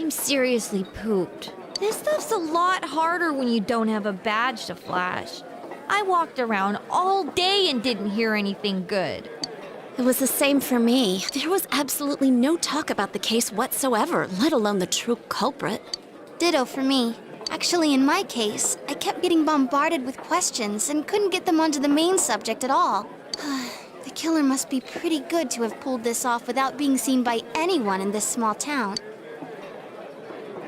I'm seriously pooped. This stuff's a lot harder when you don't have a badge to flash. I walked around all day and didn't hear anything good. It was the same for me. There was absolutely no talk about the case whatsoever, let alone the true culprit. Ditto for me. Actually, in my case, I kept getting bombarded with questions and couldn't get them onto the main subject at all. The killer must be pretty good to have pulled this off without being seen by anyone in this small town.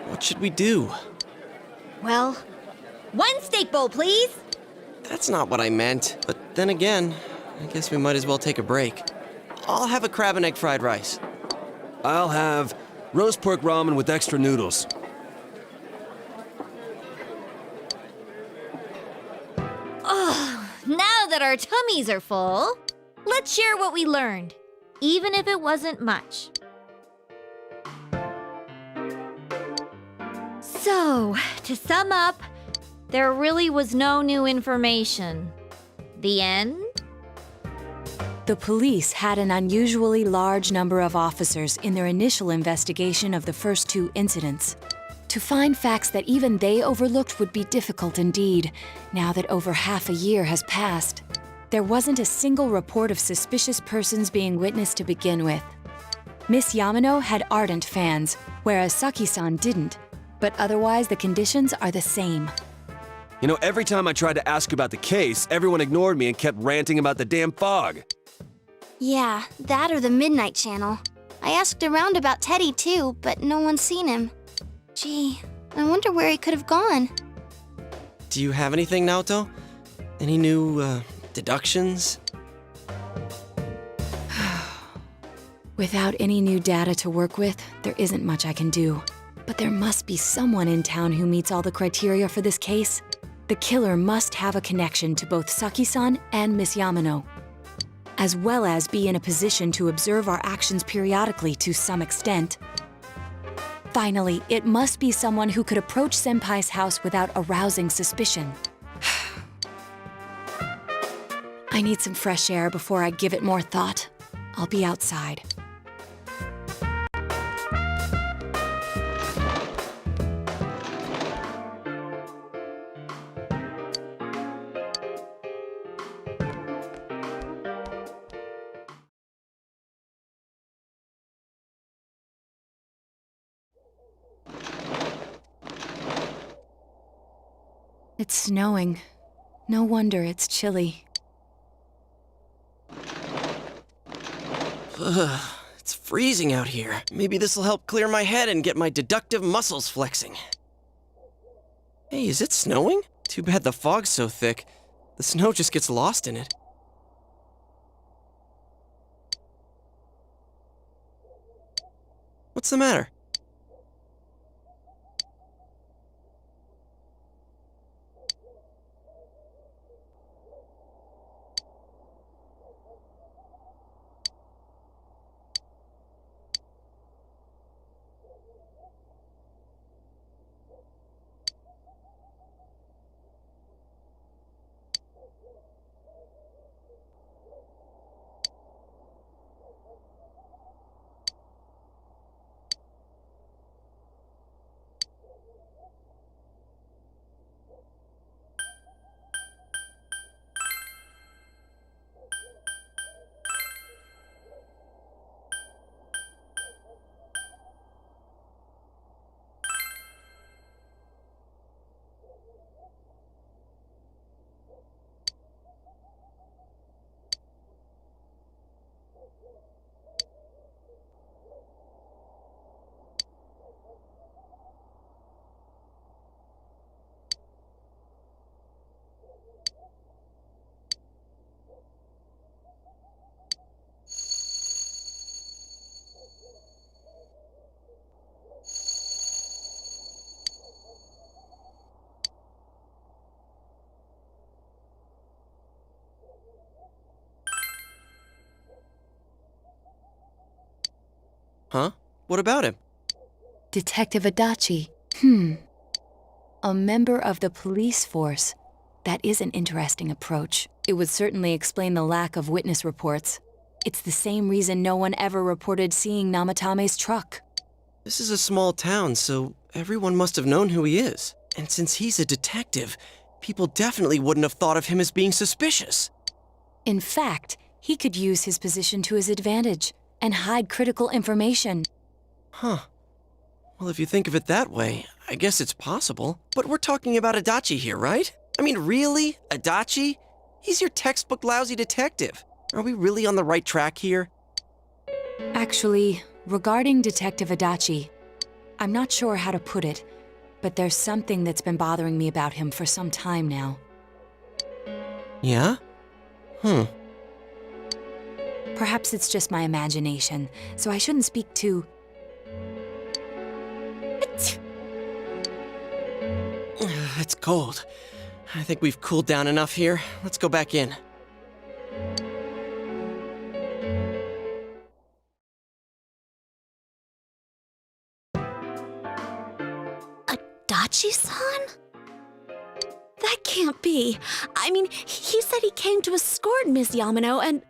What should we do? Well, one steak bowl, please. That's not what I meant. But then again, I guess we might as well take a break. I'll have a crab and egg fried rice. I'll have roast pork ramen with extra noodles. Now that our tummies are full, let's share what we learned, even if it wasn't much. So, to sum up, there really was no new information. The end? The police had an unusually large number of officers in their initial investigation of the first two incidents. To find facts that even they overlooked would be difficult indeed, now that over half a year has passed. There wasn't a single report of suspicious persons being witnessed to begin with. Miss Yamano had ardent fans, whereas Saki-san didn't, but otherwise the conditions are the same. You know, every time I tried to ask about the case, everyone ignored me and kept ranting about the damn fog. Yeah, that or the Midnight Channel. I asked around about Teddy too, but no one's seen him. Gee, I wonder where he could have gone. Do you have anything, Naoto? Any new, deductions? Without any new data to work with, there isn't much I can do. But there must be someone in town who meets all the criteria for this case. The killer must have a connection to both Saki-san and Miss Yamano, as well as be in a position to observe our actions periodically to some extent. Finally, it must be someone who could approach Senpai's house without arousing suspicion. I need some fresh air before I give it more thought. I'll be outside. It's snowing. No wonder it's chilly. Ugh, it's freezing out here. Maybe this'll help clear my head and get my deductive muscles flexing. Hey, is it snowing? Too bad the fog's so thick. The snow just gets lost in it. What's the matter? Huh? What about him? Detective Adachi. A member of the police force. That is an interesting approach. It would certainly explain the lack of witness reports. It's the same reason no one ever reported seeing Namatame's truck. This is a small town, so everyone must have known who he is. And since he's a detective, people definitely wouldn't have thought of him as being suspicious. In fact, he could use his position to his advantage and hide critical information. Huh. Well, if you think of it that way, I guess it's possible. But we're talking about Adachi here, right? I mean, really? Adachi? He's your textbook lousy detective. Are we really on the right track here? Actually, regarding Detective Adachi, I'm not sure how to put it, but there's something that's been bothering me about him for some time now. Yeah? Perhaps it's just my imagination, so I shouldn't speak too... It's cold. I think we've cooled down enough here. Let's go back in. Adachi-san? That can't be. I mean, he said he came to escort Ms. Yamano and...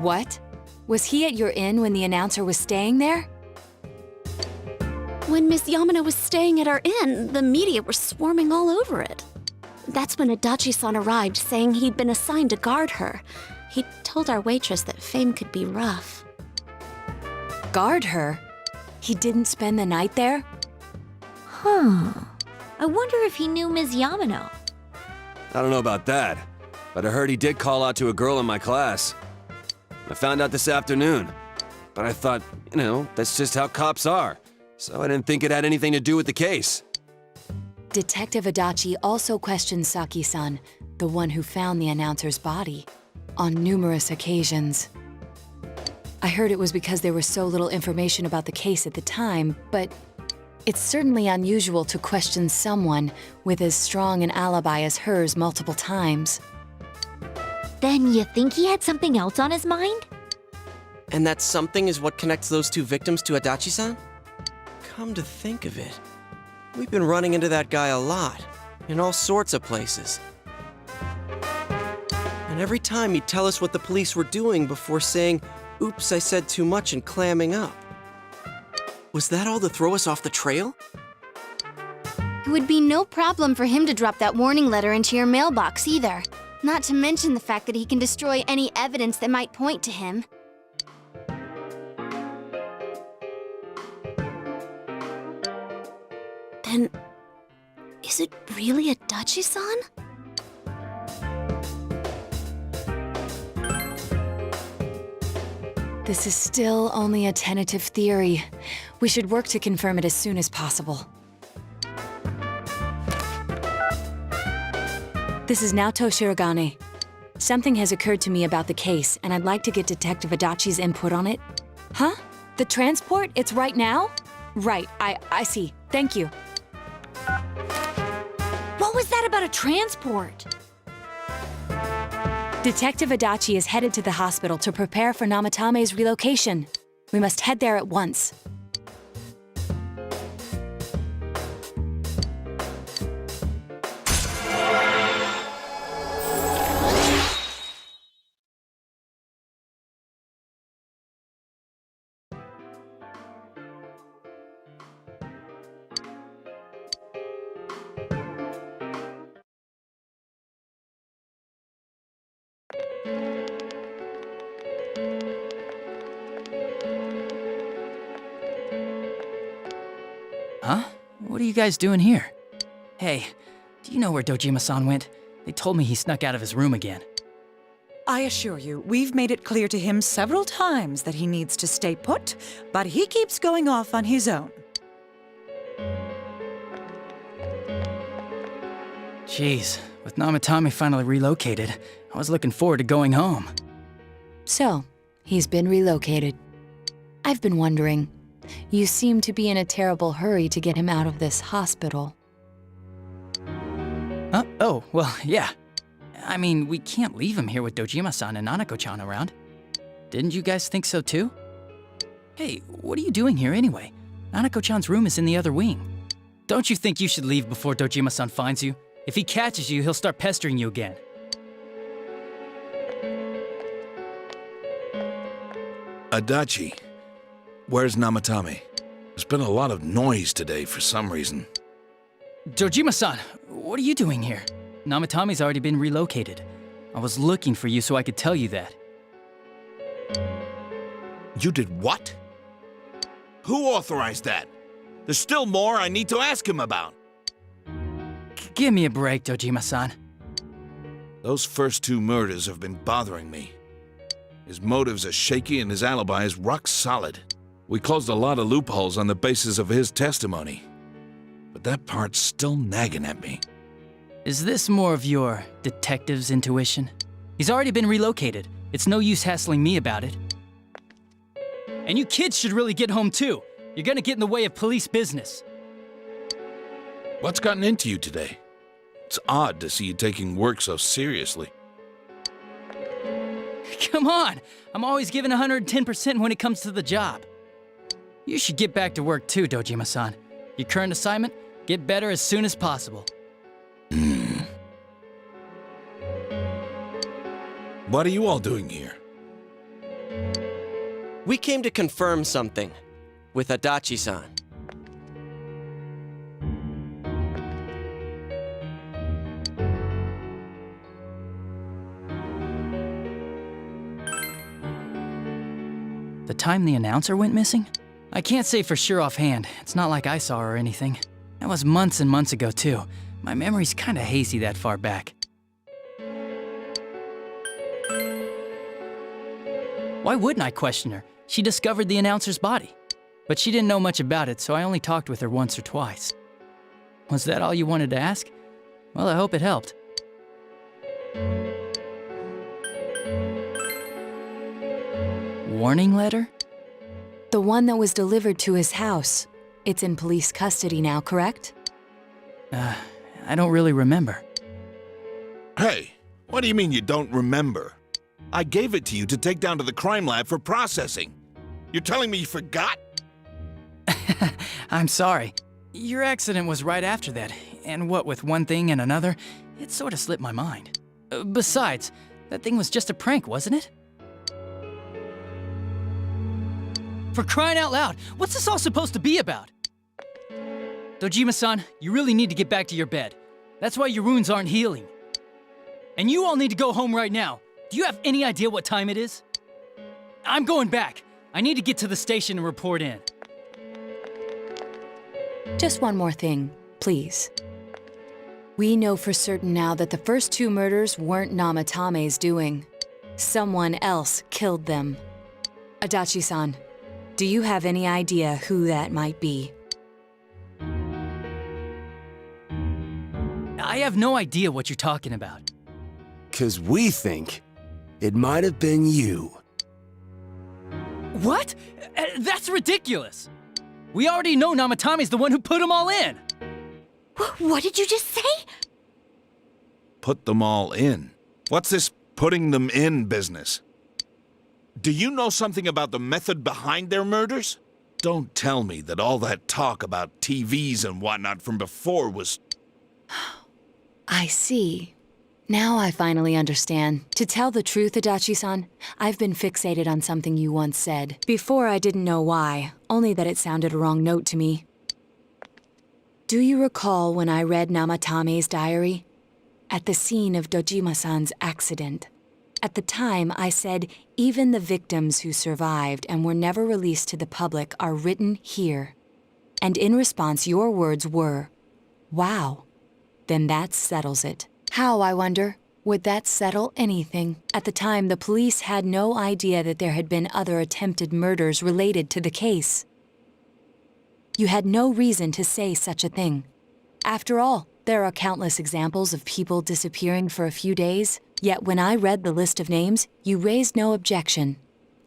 What? Was he at your inn when the announcer was staying there? When Ms. Yamano was staying at our inn, the media were swarming all over it. That's when Adachi-san arrived, saying he'd been assigned to guard her. He told our waitress that fame could be rough. Guard her? He didn't spend the night there? Huh. I wonder if he knew Ms. Yamano. I don't know about that, but I heard he did call out to a girl in my class. I found out this afternoon, but I thought, that's just how cops are. So I didn't think it had anything to do with the case. Detective Adachi also questioned Saki-san, the one who found the announcer's body, on numerous occasions. I heard it was because there was so little information about the case at the time, but it's certainly unusual to question someone with as strong an alibi as hers multiple times. Then you think he had something else on his mind? And that something is what connects those two victims to Adachi-san? Come to think of it, we've been running into that guy a lot, in all sorts of places. And every time he'd tell us what the police were doing before saying, "Oops, I said too much," and clamming up. Was that all to throw us off the trail? It would be no problem for him to drop that warning letter into your mailbox either. Not to mention the fact that he can destroy any evidence that might point to him. Then, is it really Adachi-san? This is still only a tentative theory. We should work to confirm it as soon as possible. This is Naoto Shirogane. Something has occurred to me about the case, and I'd like to get Detective Adachi's input on it. Huh? The transport? It's right now? Right, I see. Thank you. What was that about a transport? Detective Adachi is headed to the hospital to prepare for Namatame's relocation. We must head there at once. Huh? What are you guys doing here? Hey, do you know where Dojima-san went? They told me he snuck out of his room again. I assure you, we've made it clear to him several times that he needs to stay put, but he keeps going off on his own. Jeez, with Namatame finally relocated, I was looking forward to going home. So, he's been relocated. I've been wondering, you seem to be in a terrible hurry to get him out of this hospital. Huh? Oh, well, yeah. I mean, we can't leave him here with Dojima-san and Nanako-chan around. Didn't you guys think so too? Hey, what are you doing here anyway? Nanako-chan's room is in the other wing. Don't you think you should leave before Dojima-san finds you? If he catches you, he'll start pestering you again. Adachi, Where's Namatame? There's been a lot of noise today for some reason. Dojima-san, what are you doing here? Namatame's already been relocated. I was looking for you so I could tell you that. You did what? Who authorized that? There's still more I need to ask him about. Give me a break, Dojima-san. Those first 2 murders have been bothering me. His motives are shaky and his alibi is rock solid. We closed a lot of loopholes on the basis of his testimony. But that part's still nagging at me. Is this more of your detective's intuition? He's already been relocated. It's no use hassling me about it. And you kids should really get home too. You're gonna get in the way of police business. What's gotten into you today? It's odd to see you taking work so seriously. Come on! I'm always giving 110% when it comes to the job. You should get back to work too, Dojima-san. Your current assignment? Get better as soon as possible. What are you all doing here? We came to confirm something with Adachi-san. The time the announcer went missing? I can't say for sure offhand. It's not like I saw her or anything. That was months and months ago, too. My memory's kinda hazy that far back. Why wouldn't I question her? She discovered the announcer's body. But she didn't know much about it, so I only talked with her once or twice. Was that all you wanted to ask? Well, I hope it helped. Warning letter? The one that was delivered to his house. It's in police custody now, correct? I don't really remember. Hey, what do you mean you don't remember? I gave it to you to take down to the crime lab for processing. You're telling me you forgot? I'm sorry. Your accident was right after that, and what with one thing and another, it sort of slipped my mind. Besides, that thing was just a prank, wasn't it? For crying out loud, what's this all supposed to be about? Dojima-san, you really need to get back to your bed. That's why your wounds aren't healing. And you all need to go home right now. Do you have any idea what time it is? I'm going back. I need to get to the station and report in. Just one more thing, please. We know for certain now that the first 2 murders weren't Namatame's doing. Someone else killed them. Adachi-san, do you have any idea who that might be? I have no idea what you're talking about. 'Cause we think it might have been you. What? That's ridiculous! We already know Namatame's the one who put them all in! What did you just say? Put them all in. What's this putting them in business? Do you know something about the method behind their murders? Don't tell me that all that talk about TVs and whatnot from before was... I see. Now I finally understand. To tell the truth, Adachi-san, I've been fixated on something you once said. Before I didn't know why, only that it sounded a wrong note to me. Do you recall when I read Namatame's diary? At the scene of Dojima-san's accident. At the time, I said, even the victims who survived and were never released to the public are written here. And in response, your words were, wow. Then that settles it. How, I wonder, would that settle anything? At the time, the police had no idea that there had been other attempted murders related to the case. You had no reason to say such a thing. After all, there are countless examples of people disappearing for a few days, yet when I read the list of names, you raised no objection.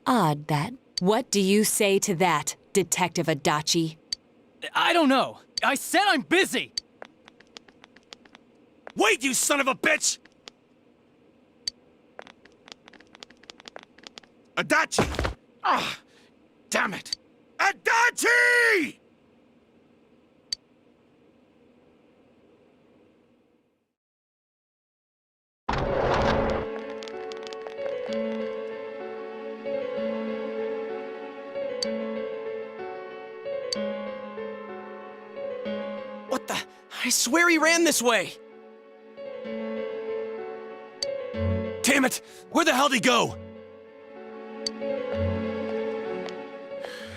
Odd that. What do you say to that, Detective Adachi? I don't know. I said I'm busy! Wait, you son of a bitch! Adachi! Ah, damn it! Adachi! I swear he ran this way. Damn it! Where the hell'd he go?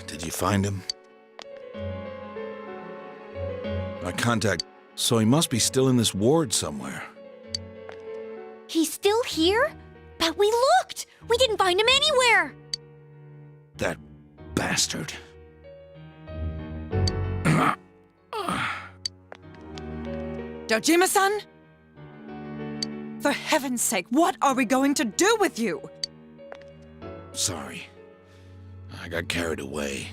Did you find him? My contact. So he must be still in this ward somewhere. He's still here? But we looked! We didn't find him anywhere! That bastard. Dojima-san? For heaven's sake, what are we going to do with you? Sorry. I got carried away.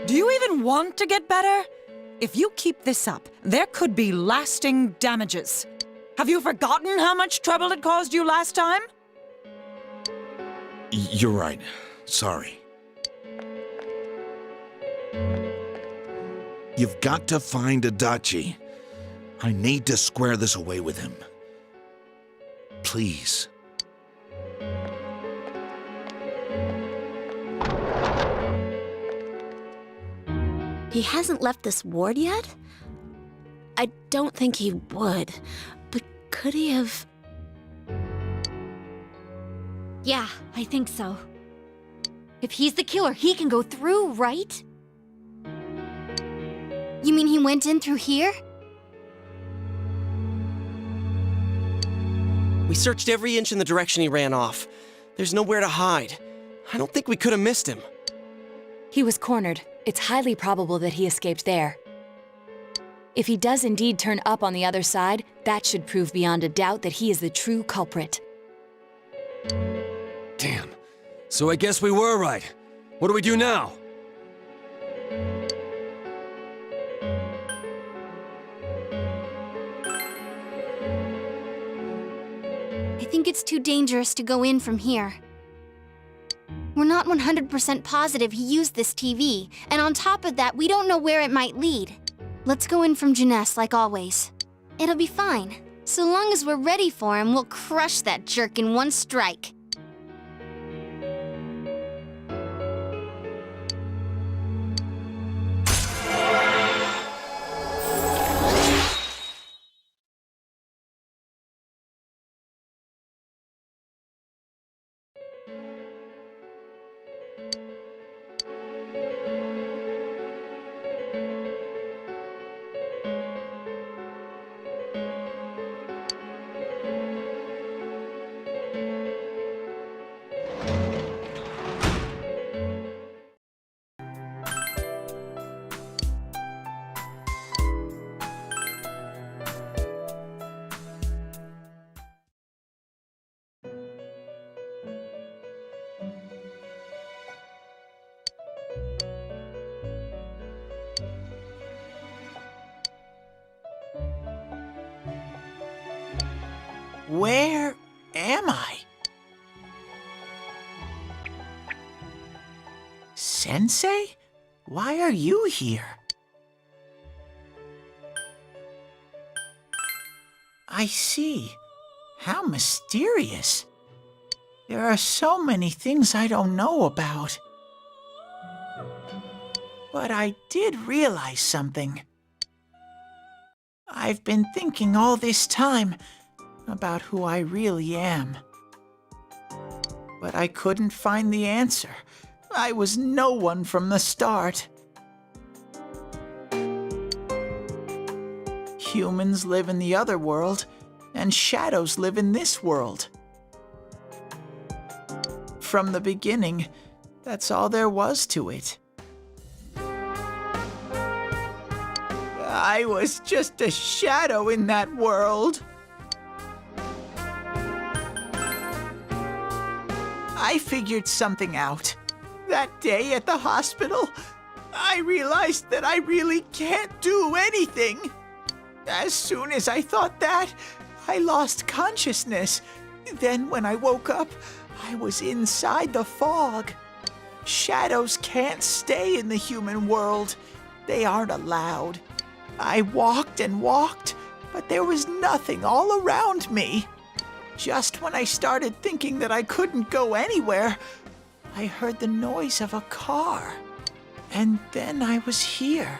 Do you even want to get better? If you keep this up, there could be lasting damages. Have you forgotten how much trouble it caused you last time? You're right. Sorry. You've got to find Adachi. I need to square this away with him. Please. He hasn't left this ward yet? I don't think he would. But could he have... Yeah, I think so. If he's the killer, he can go through, right? You mean he went in through here? We searched every inch in the direction he ran off. There's nowhere to hide. I don't think we could have missed him. He was cornered. It's highly probable that he escaped there. If he does indeed turn up on the other side, that should prove beyond a doubt that he is the true culprit. Damn. So I guess we were right. What do we do now? I think it's too dangerous to go in from here. We're not 100% positive he used this TV, and on top of that, we don't know where it might lead. Let's go in from Jeunesse like always. It'll be fine. So long as we're ready for him, we'll crush that jerk in one strike. Where am I? Sensei? Why are you here? I see. How mysterious. There are so many things I don't know about. But I did realize something. I've been thinking all this time about who I really am. But I couldn't find the answer. I was no one from the start. Humans live in the other world, and shadows live in this world. From the beginning, that's all there was to it. I was just a shadow in that world. I figured something out. That day at the hospital, I realized that I really can't do anything. As soon as I thought that, I lost consciousness. Then when I woke up, I was inside the fog. Shadows can't stay in the human world. They aren't allowed. I walked and walked, but there was nothing all around me. Just when I started thinking that I couldn't go anywhere, I heard the noise of a car. And then I was here.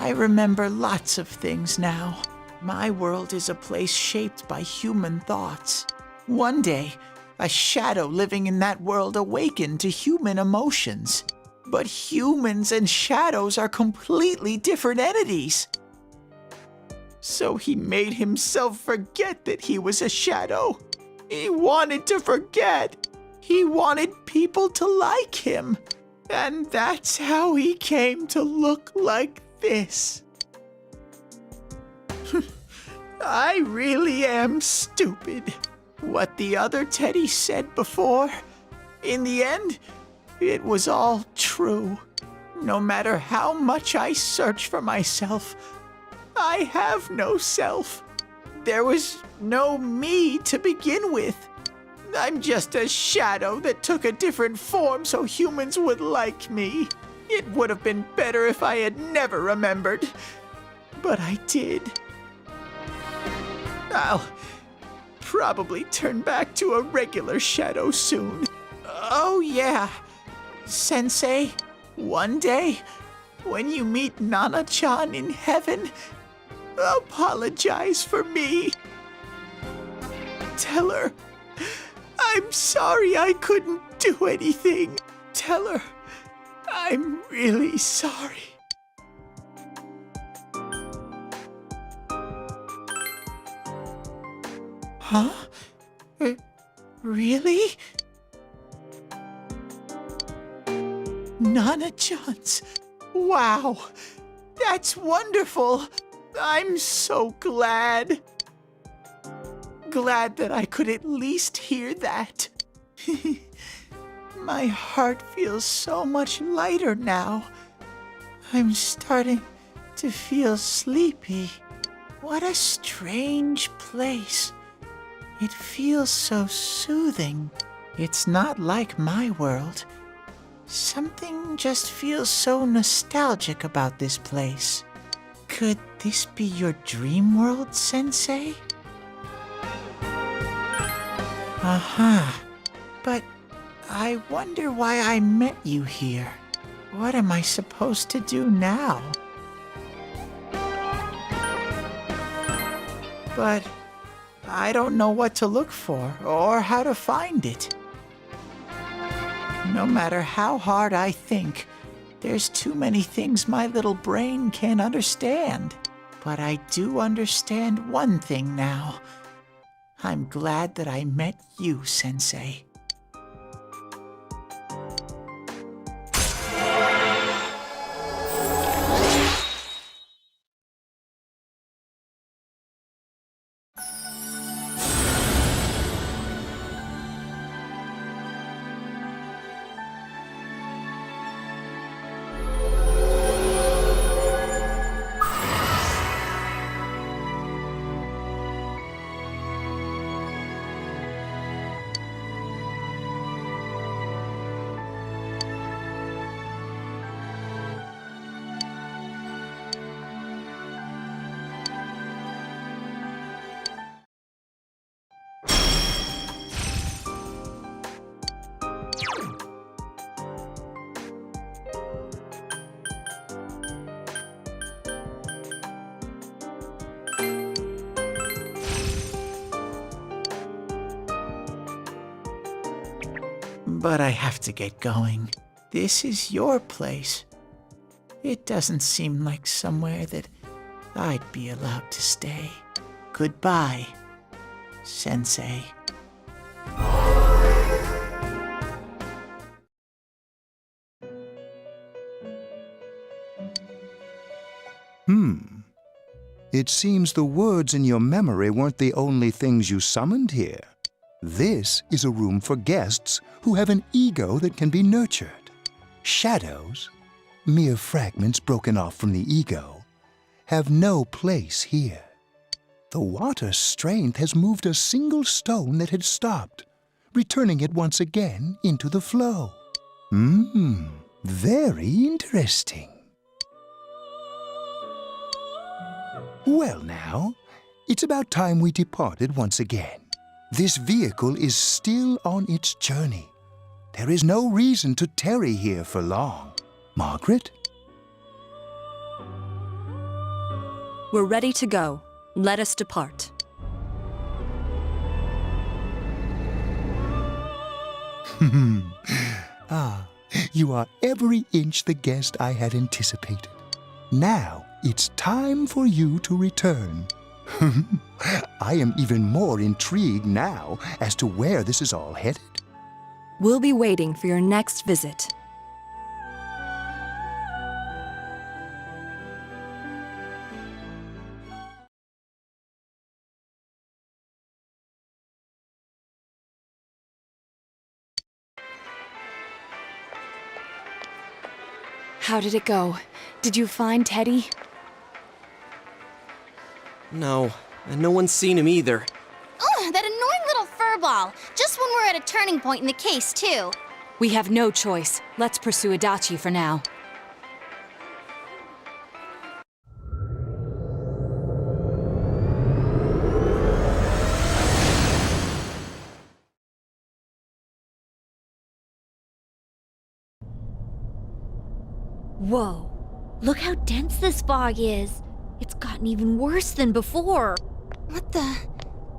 I remember lots of things now. My world is a place shaped by human thoughts. One day, a shadow living in that world awakened to human emotions. But humans and shadows are completely different entities. So he made himself forget that he was a shadow. He wanted to forget. He wanted people to like him. And that's how he came to look like this. I really am stupid. What the other Teddy said before, in the end, it was all true. No matter how much I search for myself, I have no self. There was no me to begin with. I'm just a shadow that took a different form so humans would like me. It would have been better if I had never remembered. But I did. I'll probably turn back to a regular shadow soon. Oh yeah, Sensei, one day, when you meet Nana-chan in heaven, apologize for me. Tell her, I'm sorry I couldn't do anything. Tell her, I'm really sorry. Huh? Really? Nana-chan's. Wow, that's wonderful. I'm so glad. Glad that I could at least hear that. My heart feels so much lighter now. I'm starting to feel sleepy. What a strange place. It feels so soothing. It's not like my world. Something just feels so nostalgic about this place. Could this be your dream world, Sensei? Uh-huh. But I wonder why I met you here. What am I supposed to do now? But I don't know what to look for or how to find it. No matter how hard I think, there's too many things my little brain can't understand. But I do understand one thing now. I'm glad that I met you, Sensei. But I have to get going. This is your place. It doesn't seem like somewhere that I'd be allowed to stay. Goodbye, Sensei. It seems the words in your memory weren't the only things you summoned here. This is a room for guests who have an ego that can be nurtured. Shadows, mere fragments broken off from the ego, have no place here. The water's strength has moved a single stone that had stopped, returning it once again into the flow. Very interesting. Well now, it's about time we departed once again. This vehicle is still on its journey. There is no reason to tarry here for long. Margaret? We're ready to go. Let us depart. Ah, you are every inch the guest I had anticipated. Now it's time for you to return. I am even more intrigued now as to where this is all headed. We'll be waiting for your next visit. How did it go? Did you find Teddy? No, and no one's seen him either. Ugh, that annoying little furball. Just when we're at a turning point in the case, too. We have no choice. Let's pursue Adachi for now. Whoa. Look how dense this fog is. It's gotten even worse than before. What the?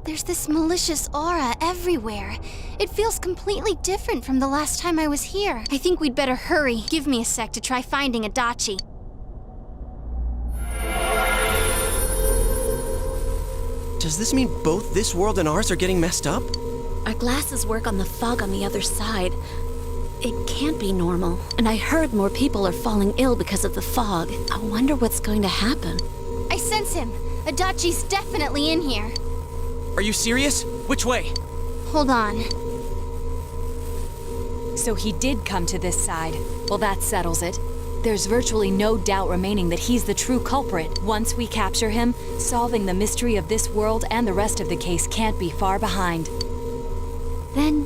There's this malicious aura everywhere. It feels completely different from the last time I was here. I think we'd better hurry. Give me a sec to try finding Adachi. Does this mean both this world and ours are getting messed up? Our glasses work on the fog on the other side. It can't be normal. And I heard more people are falling ill because of the fog. I wonder what's going to happen. I sense him. Adachi's definitely in here. Are you serious? Which way? Hold on. So he did come to this side. Well, that settles it. There's virtually no doubt remaining that he's the true culprit. Once we capture him, solving the mystery of this world and the rest of the case can't be far behind. Then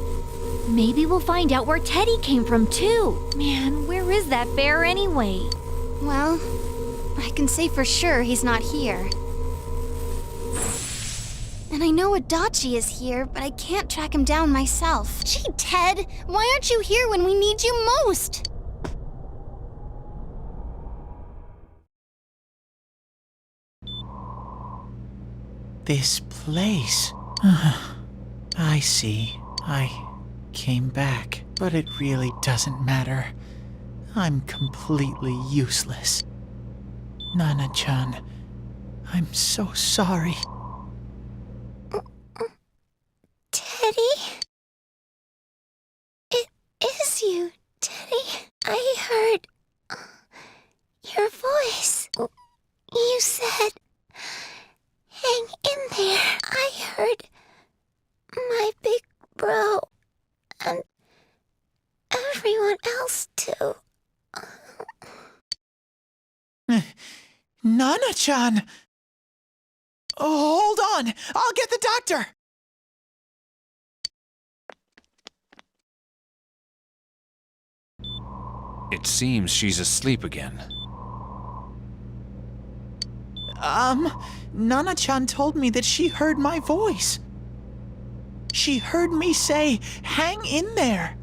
maybe we'll find out where Teddy came from too. Man, where is that bear anyway? Well, I can say for sure he's not here. And I know Adachi is here, but I can't track him down myself. Gee, Ted, why aren't you here when we need you most? This place. I see. I came back, but it really doesn't matter. I'm completely useless. Nana-chan, I'm so sorry. Teddy? It is you, Teddy. I heard your voice. You said, hang in there. I heard my big bro and everyone else too. Nana-chan! Oh, hold on! I'll get the doctor! It seems she's asleep again. Nana-chan told me that she heard my voice. She heard me say, hang in there.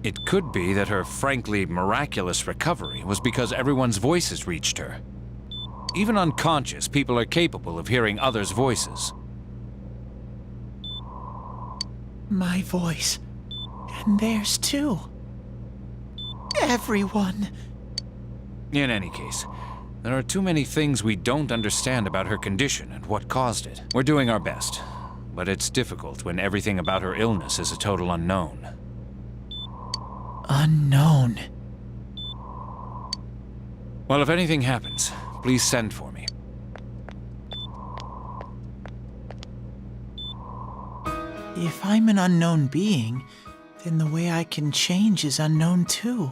It could be that her frankly miraculous recovery was because everyone's voices reached her. Even unconscious, people are capable of hearing others' voices. My voice. And theirs too. Everyone. In any case, there are too many things we don't understand about her condition and what caused it. We're doing our best, but it's difficult when everything about her illness is a total unknown. Unknown. Well, if anything happens, please send for me. If I'm an unknown being, then the way I can change is unknown too.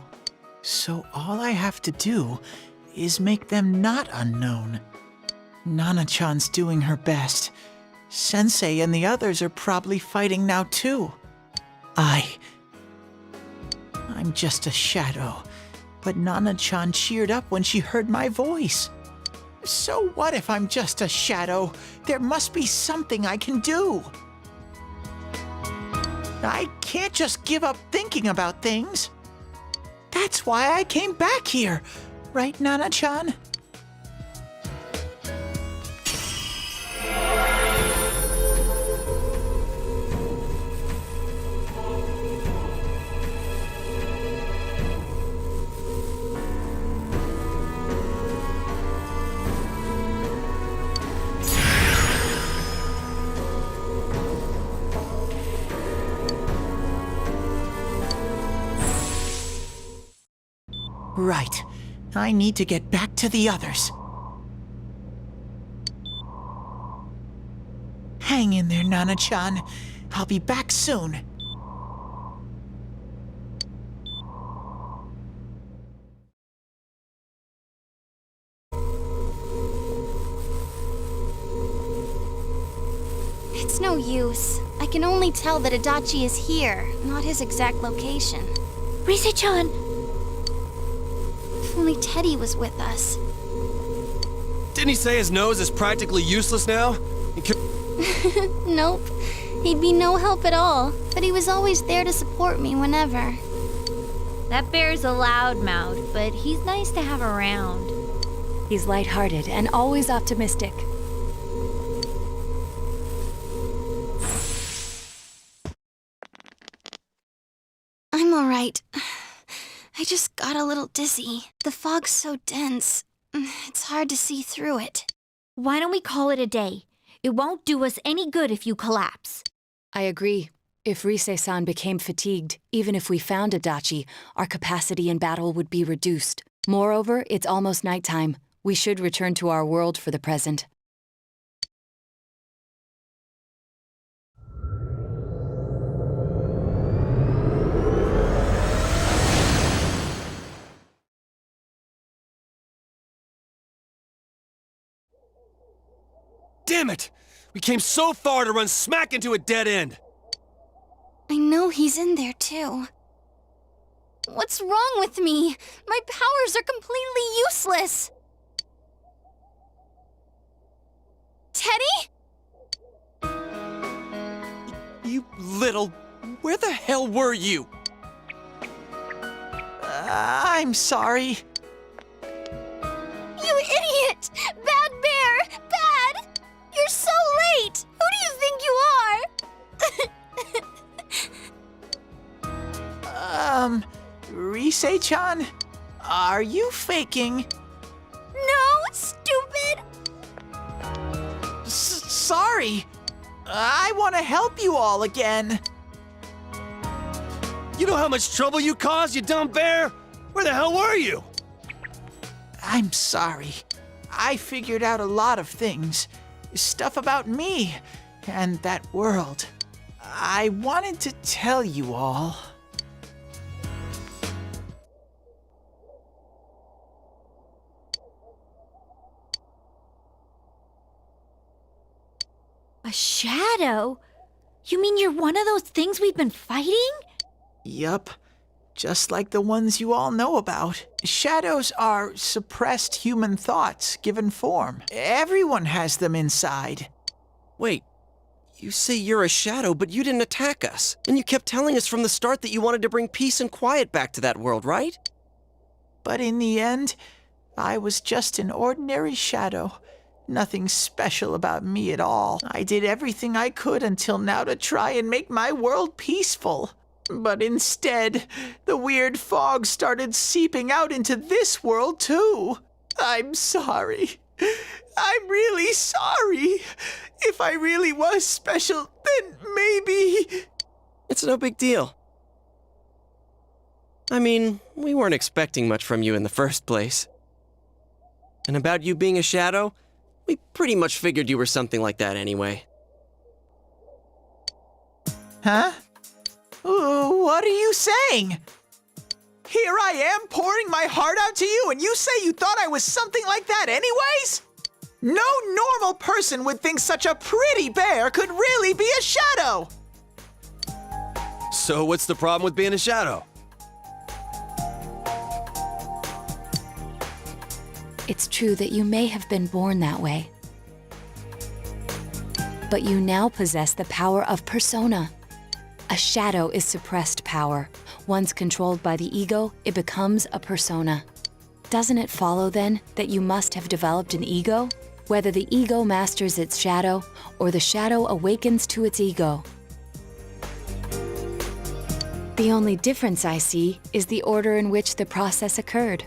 So all I have to do is make them not unknown. Nana-chan's doing her best. Sensei and the others are probably fighting now too. I'm just a shadow, but Nana-chan cheered up when she heard my voice. So what if I'm just a shadow? There must be something I can do. I can't just give up thinking about things. That's why I came back here. Right, Nana-chan? Right. I need to get back to the others. Hang in there, Nana-chan. I'll be back soon. It's no use. I can only tell that Adachi is here, not his exact location. Rise-chan! If only Teddy was with us. Didn't he say his nose is practically useless now? Nope. He'd be no help at all, but he was always there to support me whenever. That bear's a loudmouth, but he's nice to have around. He's lighthearted and always optimistic. I'm alright. I just got a little dizzy. The fog's so dense, it's hard to see through it. Why don't we call it a day? It won't do us any good if you collapse. I agree. If Rise-san became fatigued, even if we found Adachi, our capacity in battle would be reduced. Moreover, it's almost nighttime. We should return to our world for the present. Damn it! We came so far to run smack into a dead end! I know he's in there too. What's wrong with me? My powers are completely useless. Teddy? You little... Where the hell were you? I'm sorry. You idiot! Bad bear! Bad! You're so late! Who do you think you are? Rise-chan? Are you faking? No, stupid! Sorry. I want to help you all again. You know how much trouble you caused, you dumb bear? Where the hell were you? I'm sorry. I figured out a lot of things. Stuff about me and that world. I wanted to tell you all. A shadow? You mean you're one of those things we've been fighting? Yup. Just like the ones you all know about. Shadows are suppressed human thoughts given form. Everyone has them inside. Wait, you say you're a shadow, but you didn't attack us. And you kept telling us from the start that you wanted to bring peace and quiet back to that world, right? But in the end, I was just an ordinary shadow. Nothing special about me at all. I did everything I could until now to try and make my world peaceful. But instead, the weird fog started seeping out into this world too. I'm sorry. I'm really sorry. If I really was special, then maybe... It's no big deal. I mean, we weren't expecting much from you in the first place. And about you being a shadow, we pretty much figured you were something like that anyway. Huh? What are you saying? Here I am pouring my heart out to you, and you say you thought I was something like that anyways? No normal person would think such a pretty bear could really be a shadow! So what's the problem with being a shadow? It's true that you may have been born that way. But you now possess the power of persona. A shadow is suppressed power. Once controlled by the ego, it becomes a persona. Doesn't it follow then that you must have developed an ego? Whether the ego masters its shadow or the shadow awakens to its ego. The only difference I see is the order in which the process occurred.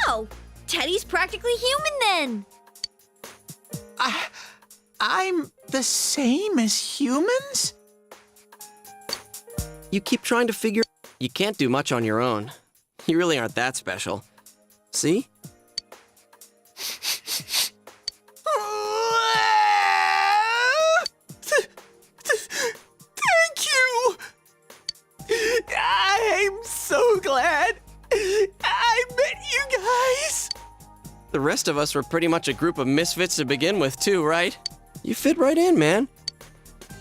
Oh, Teddy's practically human then. I'm the same as humans? You keep trying to figure... You can't do much on your own. You really aren't that special. See? Thank you! I'm so glad I met you guys! The rest of us were pretty much a group of misfits to begin with, too, right? You fit right in, man.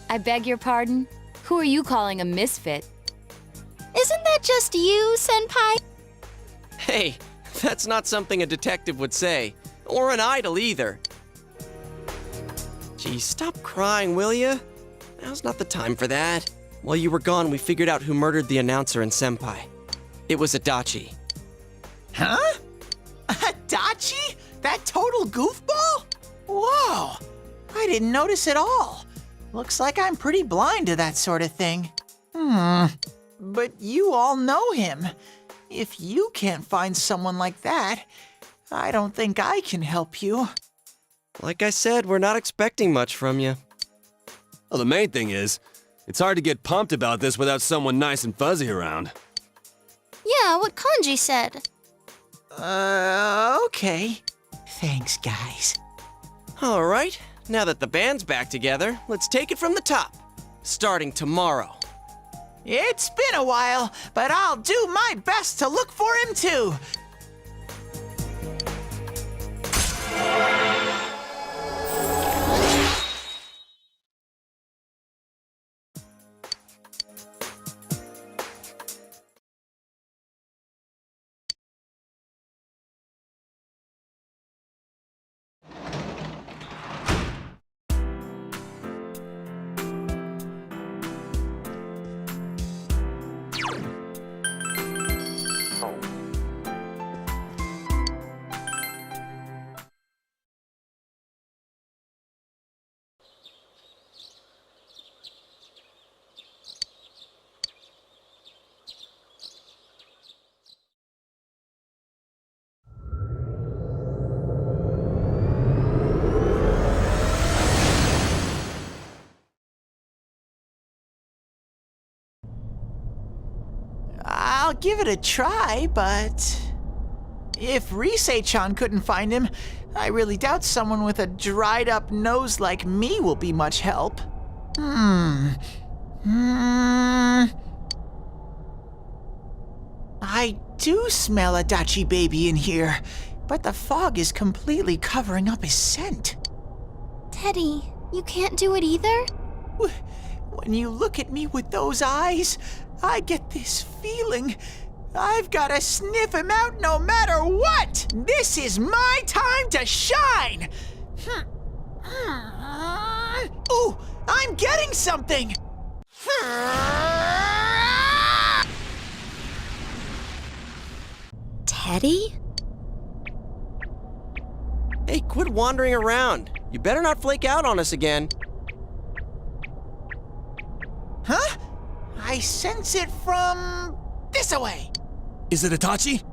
I beg your pardon? Who are you calling a misfit? Isn't that just you, Senpai? Hey, that's not something a detective would say. Or an idol either. Gee, stop crying, will ya? Now's not the time for that. While you were gone, we figured out who murdered the announcer and Senpai. It was Adachi. Huh? Adachi? That total goofball? Whoa! I didn't notice at all. Looks like I'm pretty blind to that sort of thing. But you all know him. If you can't find someone like that, I don't think I can help you. Like I said, we're not expecting much from you. Well, the main thing is, it's hard to get pumped about this without someone nice and fuzzy around. Yeah, what Kanji said. Okay. Thanks, guys. All right, now that the band's back together, let's take it from the top. Starting tomorrow. It's been a while, but I'll do my best to look for him too. I'll give it a try, but if Rise-chan couldn't find him, I really doubt someone with a dried up nose like me will be much help. I do smell Adachi baby in here, but the fog is completely covering up his scent. Teddy, you can't do it either? When you look at me with those eyes, I get this feeling. I've got to sniff him out no matter what! This is my time to shine! Ooh, I'm getting something! Teddy? Hey, quit wandering around. You better not flake out on us again. Huh? I sense it from this away. Is it Itachi?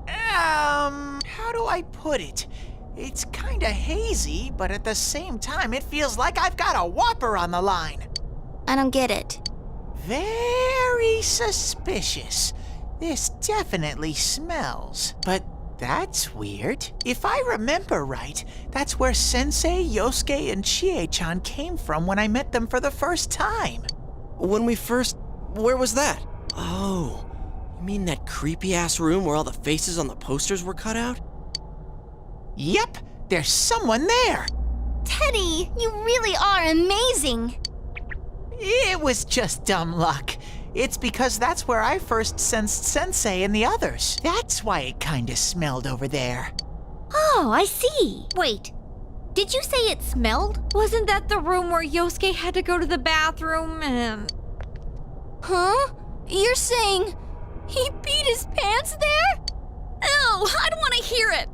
How do I put it? It's kinda hazy, but at the same time, it feels like I've got a whopper on the line. I don't get it. Very suspicious. This definitely smells. But that's weird. If I remember right, that's where Sensei, Yosuke, and Chie-chan came from when I met them for the first time. Where was that? Oh, you mean that creepy-ass room where all the faces on the posters were cut out? Yep, there's someone there. Teddy, you really are amazing. It was just dumb luck. It's because that's where I first sensed Sensei and the others. That's why it kinda smelled over there. Oh, I see. Wait, did you say it smelled? Wasn't that the room where Yosuke had to go to the bathroom and... Huh? You're saying he peed his pants there? Ew, I don't want to hear it.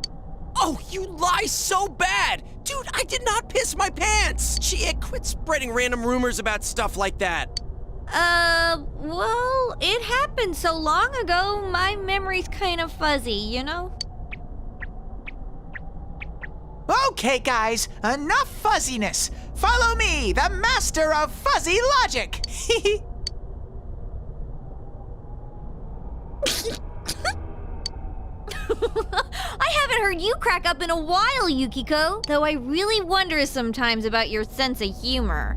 Oh, you lie so bad! Dude, I did not piss my pants! Chie, quit spreading random rumors about stuff like that. Well, it happened so long ago, my memory's kind of fuzzy, you know? Okay, guys, enough fuzziness. Follow me, the master of fuzzy logic. heard you crack up in a while, Yukiko. Though I really wonder sometimes about your sense of humor.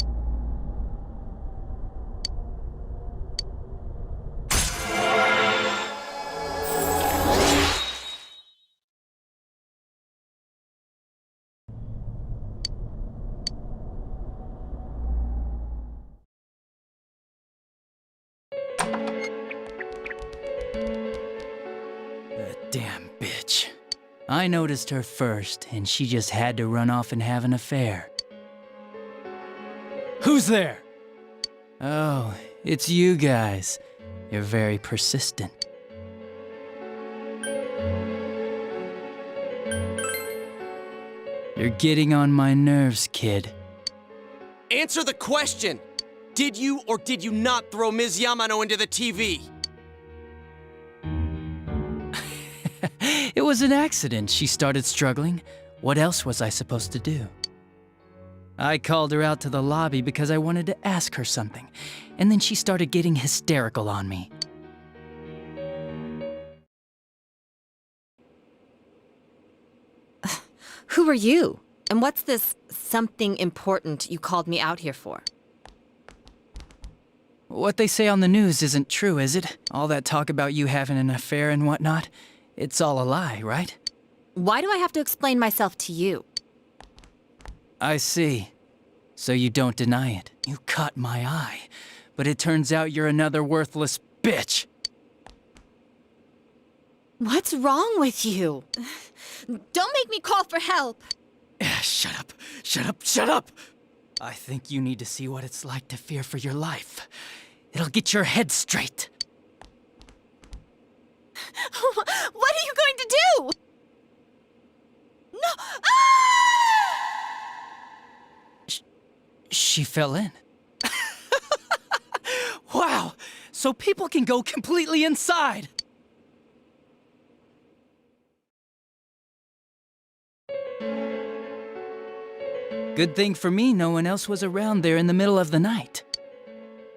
That damn bitch. I noticed her first, and she just had to run off and have an affair. Who's there? Oh, it's you guys. You're very persistent. You're getting on my nerves, kid. Answer the question! Did you or did you not throw Ms. Yamano into the TV? It was an accident. She started struggling. What else was I supposed to do? I called her out to the lobby because I wanted to ask her something, and then she started getting hysterical on me. Who are you? And what's this something important you called me out here for? What they say on the news isn't true, is it? All that talk about you having an affair and whatnot? It's all a lie, right? Why do I have to explain myself to you? I see. So you don't deny it. You caught my eye. But it turns out you're another worthless bitch. What's wrong with you? Don't make me call for help. Shut up. Shut up. Shut up. I think you need to see what it's like to fear for your life. It'll get your head straight. What are you going to do? No! Ah! She fell in. Wow! So people can go completely inside! Good thing for me, no one else was around there in the middle of the night.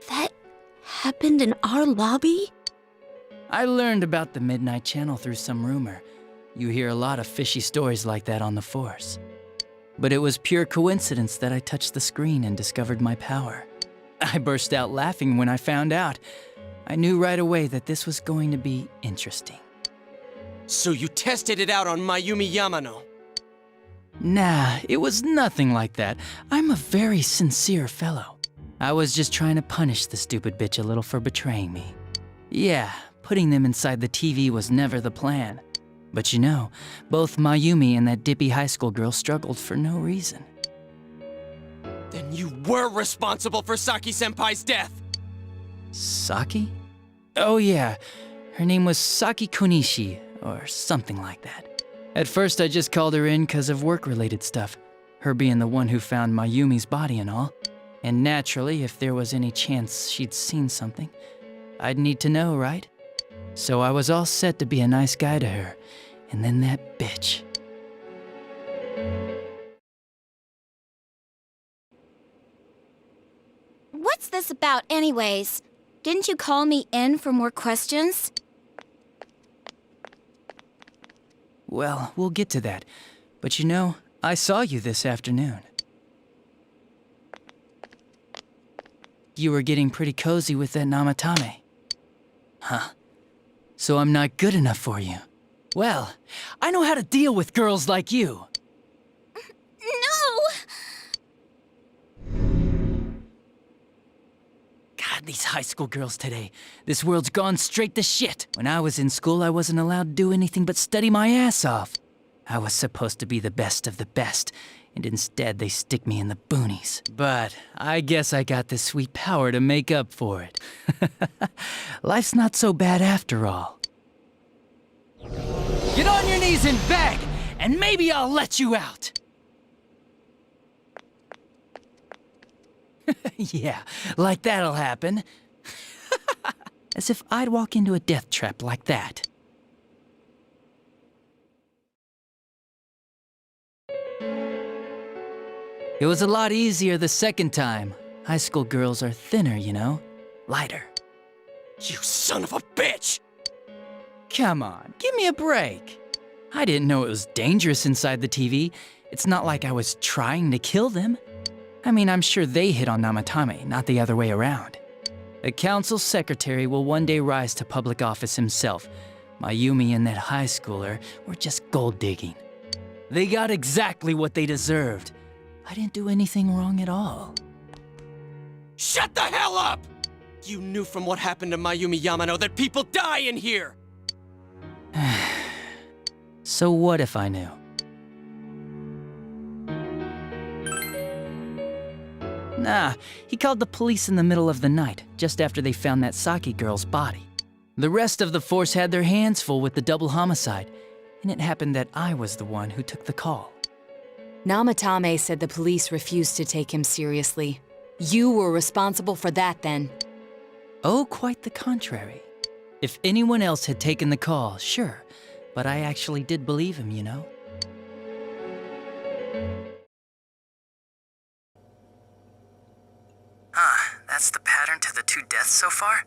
That happened in our lobby? I learned about the Midnight Channel through some rumor. You hear a lot of fishy stories like that on the Force. But it was pure coincidence that I touched the screen and discovered my power. I burst out laughing when I found out. I knew right away that this was going to be interesting. So you tested it out on Mayumi Yamano? Nah, it was nothing like that. I'm a very sincere fellow. I was just trying to punish the stupid bitch a little for betraying me. Yeah, putting them inside the TV was never the plan. But you know, both Mayumi and that dippy high school girl struggled for no reason. Then you were responsible for Saki-senpai's death! Saki? Oh yeah, her name was Saki Konishi, or something like that. At first I just called her in because of work-related stuff, her being the one who found Mayumi's body and all. And naturally, if there was any chance she'd seen something, I'd need to know, right? So I was all set to be a nice guy to her, and then that bitch. What's this about anyways? Didn't you call me in for more questions? Well, we'll get to that. But you know, I saw you this afternoon. You were getting pretty cozy with that Namatame. Huh. So I'm not good enough for you. Well, I know how to deal with girls like you. No! God, these high school girls today. This world's gone straight to shit. When I was in school, I wasn't allowed to do anything but study my ass off. I was supposed to be the best of the best, and instead they stick me in the boonies. But I guess I got this sweet power to make up for it. Life's not so bad after all. Get on your knees and beg, and maybe I'll let you out. Yeah, like that'll happen. As if I'd walk into a death trap like that. It was a lot easier the second time. High school girls are thinner, you know? Lighter. You son of a bitch! Come on, give me a break. I didn't know it was dangerous inside the TV. It's not like I was trying to kill them. I mean, I'm sure they hit on Namatame, not the other way around. The council secretary will one day rise to public office himself. Mayumi and that high schooler were just gold digging. They got exactly what they deserved. I didn't do anything wrong at all. Shut the hell up! You knew from what happened to Mayumi Yamano that people die in here! So what if I knew? Nah, he called the police in the middle of the night, just after they found that Saki girl's body. The rest of the force had their hands full with the double homicide, and it happened that I was the one who took the call. Namatame said the police refused to take him seriously. You were responsible for that then. Oh, quite the contrary. If anyone else had taken the call, sure, but I actually did believe him, you know? That's the pattern to the 2 deaths so far?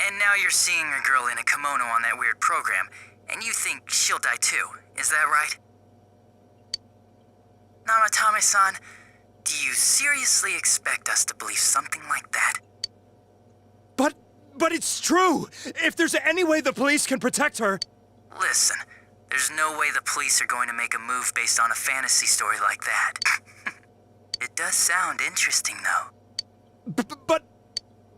And now you're seeing a girl in a kimono on that weird program, and you think she'll die too, is that right? Namatame-san, do you seriously expect us to believe something like that? But it's true! If there's any way the police can protect her... Listen, there's no way the police are going to make a move based on a fantasy story like that. It does sound interesting, though. But...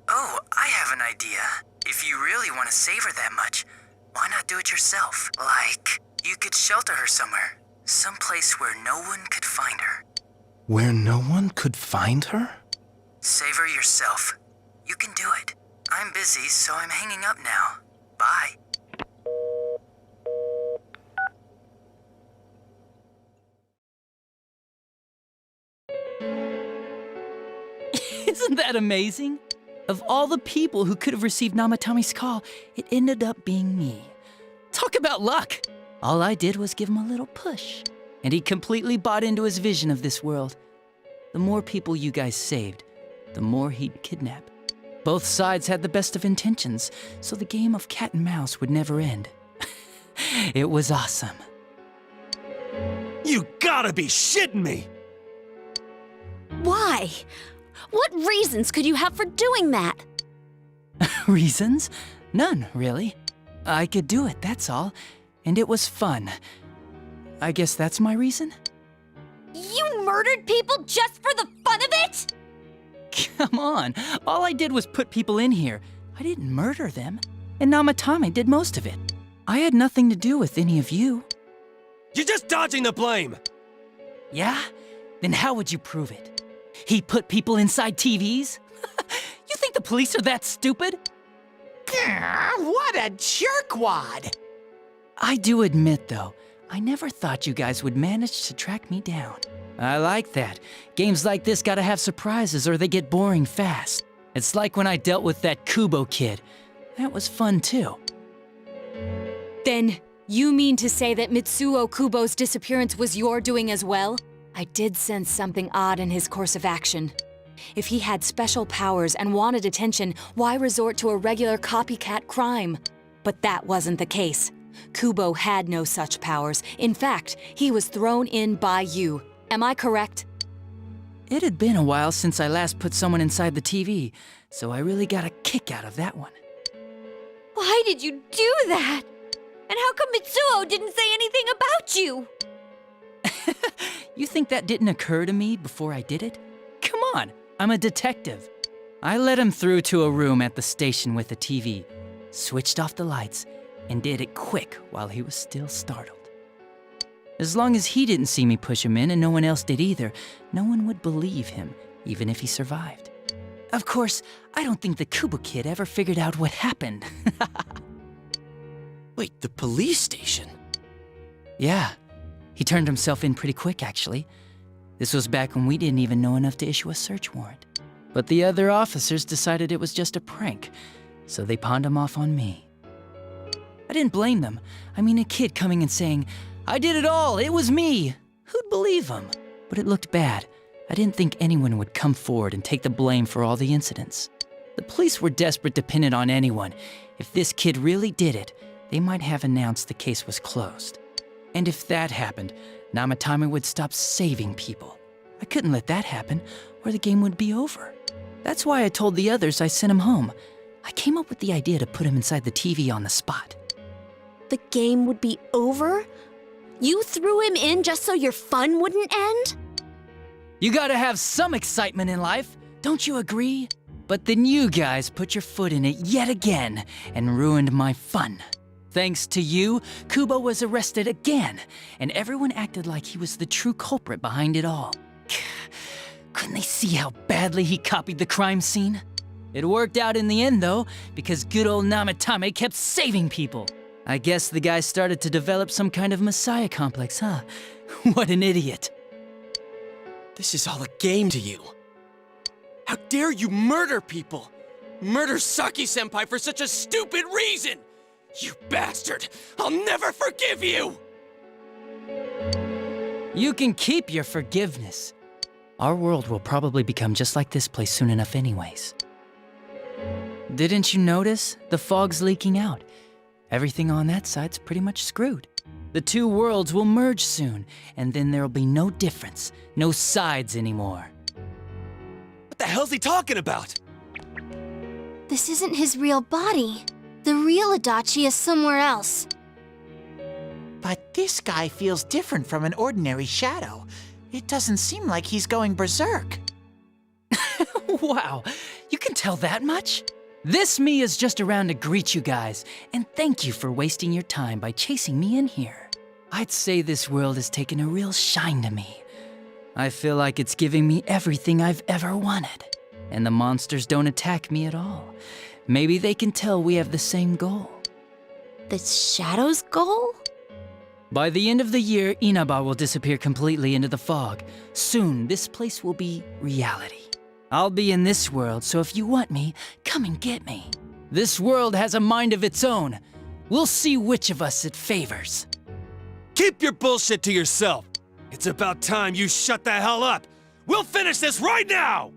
Oh, I have an idea. If you really want to save her that much, why not do it yourself? Like, you could shelter her somewhere. Someplace where no one could find her. Where no one could find her? Save her yourself. You can do it. I'm busy, so I'm hanging up now. Bye. Isn't that amazing? Of all the people who could have received Namatame's call, it ended up being me. Talk about luck! All I did was give him a little push, and he completely bought into his vision of this world. The more people you guys saved, the more he'd kidnap. Both sides had the best of intentions, so the game of cat and mouse would never end. It was awesome. You gotta be shitting me! Why? What reasons could you have for doing that? Reasons? None, really. I could do it, that's all. And it was fun. I guess that's my reason? You murdered people just for the fun of it? Come on, all I did was put people in here. I didn't murder them. And Namatame did most of it. I had nothing to do with any of you. You're just dodging the blame! Yeah? Then how would you prove it? He put people inside TVs? You think the police are that stupid? What a jerkwad! I do admit, though, I never thought you guys would manage to track me down. I like that. Games like this gotta have surprises or they get boring fast. It's like when I dealt with that Kubo kid. That was fun, too. Then, you mean to say that Mitsuo Kubo's disappearance was your doing as well? I did sense something odd in his course of action. If he had special powers and wanted attention, why resort to a regular copycat crime? But that wasn't the case. Kubo had no such powers. In fact, he was thrown in by you. Am I correct? It had been a while since I last put someone inside the TV, so I really got a kick out of that one. Why did you do that? And how come Mitsuo didn't say anything about you? You think that didn't occur to me before I did it? Come on, I'm a detective. I led him through to a room at the station with a TV, switched off the lights, and did it quick while he was still startled. As long as he didn't see me push him in and no one else did either, no one would believe him, even if he survived. Of course, I don't think the Kubo kid ever figured out what happened. Wait, the police station? Yeah, he turned himself in pretty quick, actually. This was back when we didn't even know enough to issue a search warrant. But the other officers decided it was just a prank, so they pawned him off on me. I didn't blame them. I mean, a kid coming and saying, "I did it all, it was me." Who'd believe him? But it looked bad. I didn't think anyone would come forward and take the blame for all the incidents. The police were desperate to pin it on anyone. If this kid really did it, they might have announced the case was closed. And if that happened, Namatame would stop saving people. I couldn't let that happen, or the game would be over. That's why I told the others I sent him home. I came up with the idea to put him inside the TV on the spot. The game would be over? You threw him in just so your fun wouldn't end? You gotta have some excitement in life, don't you agree? But then you guys put your foot in it yet again and ruined my fun. Thanks to you, Kubo was arrested again, and everyone acted like he was the true culprit behind it all. Couldn't they see how badly he copied the crime scene? It worked out in the end, though, because good old Namatame kept saving people. I guess the guy started to develop some kind of messiah complex, huh? What an idiot. This is all a game to you. How dare you murder people? Murder Saki-senpai for such a stupid reason! You bastard! I'll never forgive you! You can keep your forgiveness. Our world will probably become just like this place soon enough anyways. Didn't you notice? The fog's leaking out. Everything on that side's pretty much screwed. The two worlds will merge soon, and then there'll be no difference, no sides anymore. What the hell's he talking about? This isn't his real body. The real Adachi is somewhere else. But this guy feels different from an ordinary shadow. It doesn't seem like he's going berserk. Wow, you can tell that much? This me is just around to greet you guys, and thank you for wasting your time by chasing me in here. I'd say this world has taken a real shine to me. I feel like it's giving me everything I've ever wanted. And the monsters don't attack me at all. Maybe they can tell we have the same goal. The Shadow's goal? By the end of the year, Inaba will disappear completely into the fog. Soon, this place will be reality. I'll be in this world, so if you want me, come and get me. This world has a mind of its own. We'll see which of us it favors. Keep your bullshit to yourself. It's about time you shut the hell up. We'll finish this right now!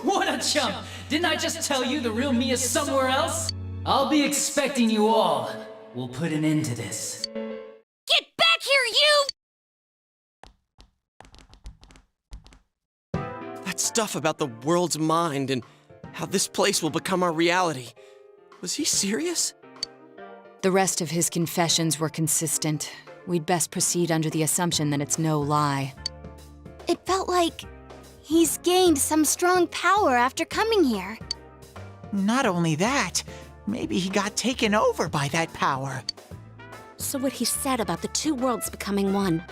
What a chump! Didn't I just tell you the real me is somewhere else? I'll be expecting you all. We'll put an end to this. Get back here, you! That stuff about the world's mind and how this place will become our reality. Was he serious? The rest of his confessions were consistent. We'd best proceed under the assumption that it's no lie. It felt like he's gained some strong power after coming here. Not only that, maybe he got taken over by that power. So what he said about the two worlds becoming one,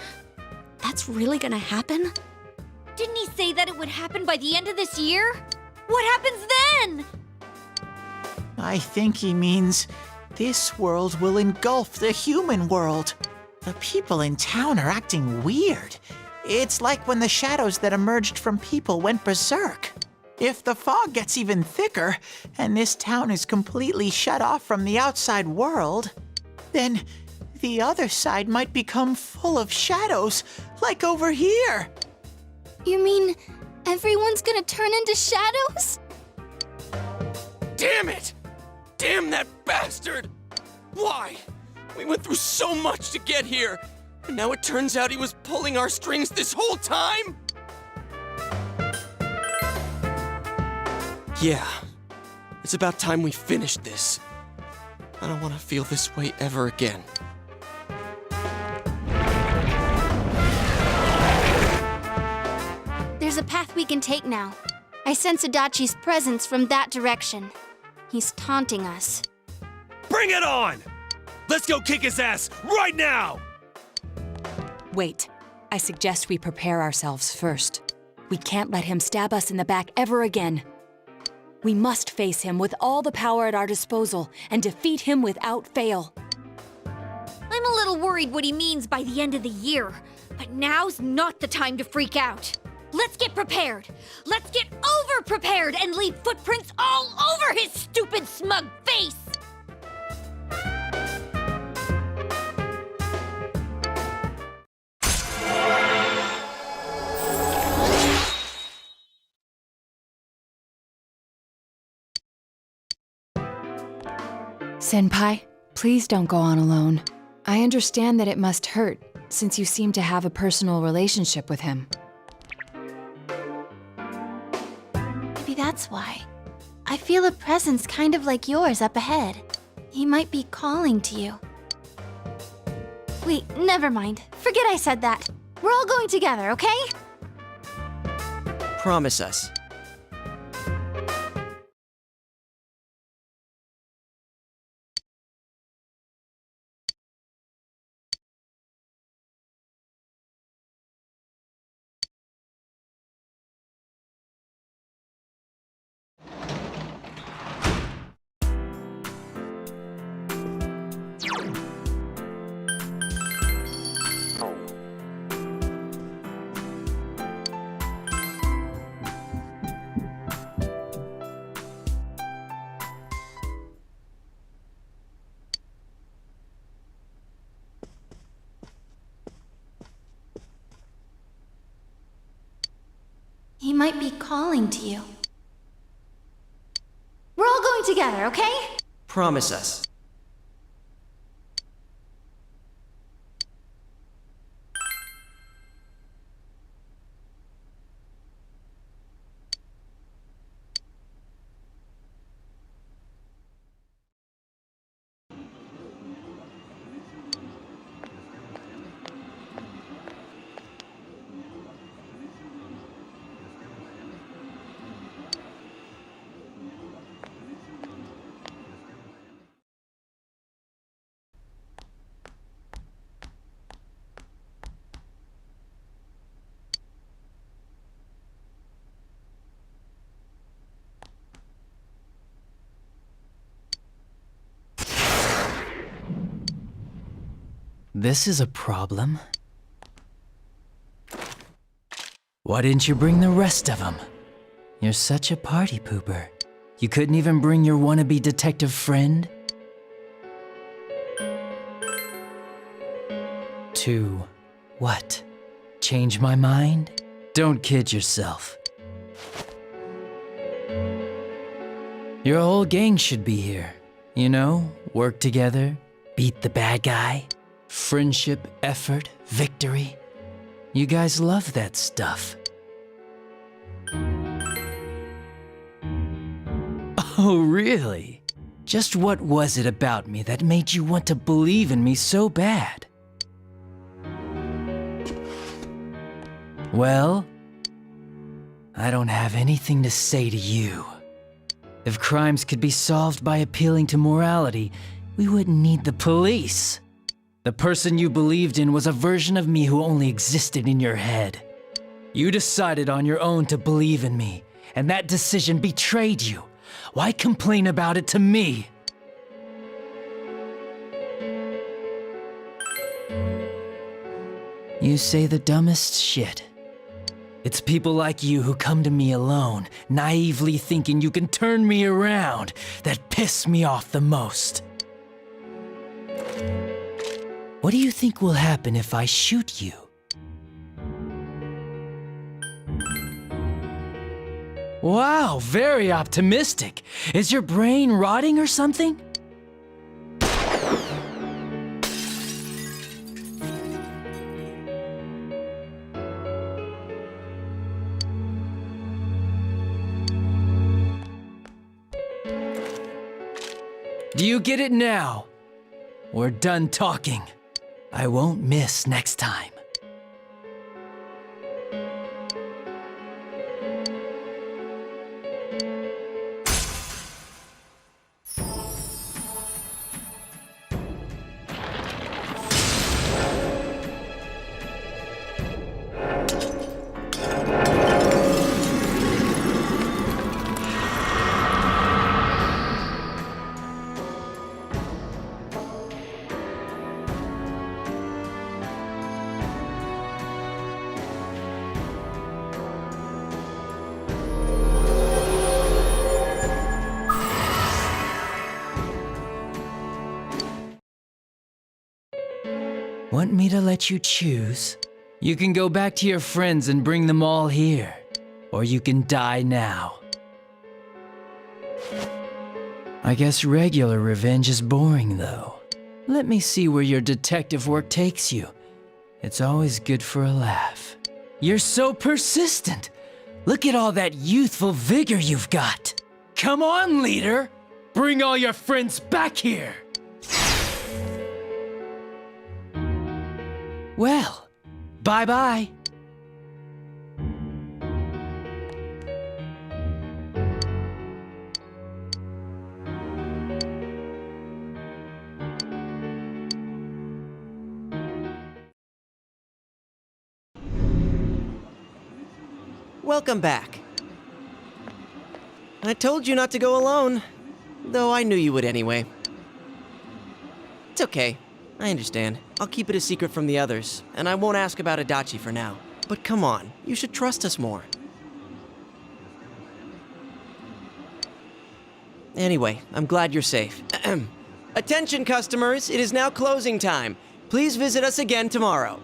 that's really gonna happen? Didn't he say that it would happen by the end of this year? What happens then? I think he means this world will engulf the human world. The people in town are acting weird. It's like when the shadows that emerged from people went berserk. If the fog gets even thicker, and this town is completely shut off from the outside world, then the other side might become full of shadows, like over here. You mean everyone's gonna turn into shadows? Damn it! Damn that bastard! Why? We went through so much to get here, and now it turns out he was pulling our strings this whole time? Yeah, it's about time we finished this. I don't want to feel this way ever again. There's a path we can take now. I sense Adachi's presence from that direction. He's taunting us. Bring it on! Let's go kick his ass right now! Wait, I suggest we prepare ourselves first. We can't let him stab us in the back ever again. We must face him with all the power at our disposal and defeat him without fail. I'm a little worried what he means by the end of the year, but now's not the time to freak out. Let's get prepared. Let's get over-prepared and leave footprints all over his stupid, smug face! Senpai, please don't go on alone. I understand that it must hurt, since you seem to have a personal relationship with him. Maybe that's why. I feel a presence kind of like yours up ahead. He might be calling to you. Wait, never mind. Forget I said that. We're all going together, okay? Promise us. He might be calling to you. We're all going together, okay? Promise us. This is a problem. Why didn't you bring the rest of them? You're such a party pooper. You couldn't even bring your wannabe detective friend? To what? Change my mind? Don't kid yourself. Your whole gang should be here. You know, work together, beat the bad guy. Friendship, effort, victory. You guys love that stuff. Oh, really? Just what was it about me that made you want to believe in me so bad? Well, I don't have anything to say to you. If crimes could be solved by appealing to morality, we wouldn't need the police. The person you believed in was a version of me who only existed in your head. You decided on your own to believe in me, and that decision betrayed you. Why complain about it to me? You say the dumbest shit. It's people like you who come to me alone, naively thinking you can turn me around, that piss me off the most. What do you think will happen if I shoot you? Wow, very optimistic. Is your brain rotting or something? Do you get it now? We're done talking. I won't miss next time. Want me to let you choose? You can go back to your friends and bring them all here. Or you can die now. I guess regular revenge is boring, though. Let me see where your detective work takes you. It's always good for a laugh. You're so persistent. Look at all that youthful vigor you've got. Come on, leader. Bring all your friends back here. Well, bye-bye. Welcome back. I told you not to go alone, though I knew you would anyway. It's okay. I understand. I'll keep it a secret from the others, and I won't ask about Adachi for now. But come on, you should trust us more. Anyway, I'm glad you're safe. Attention, customers! It is now closing time. Please visit us again tomorrow.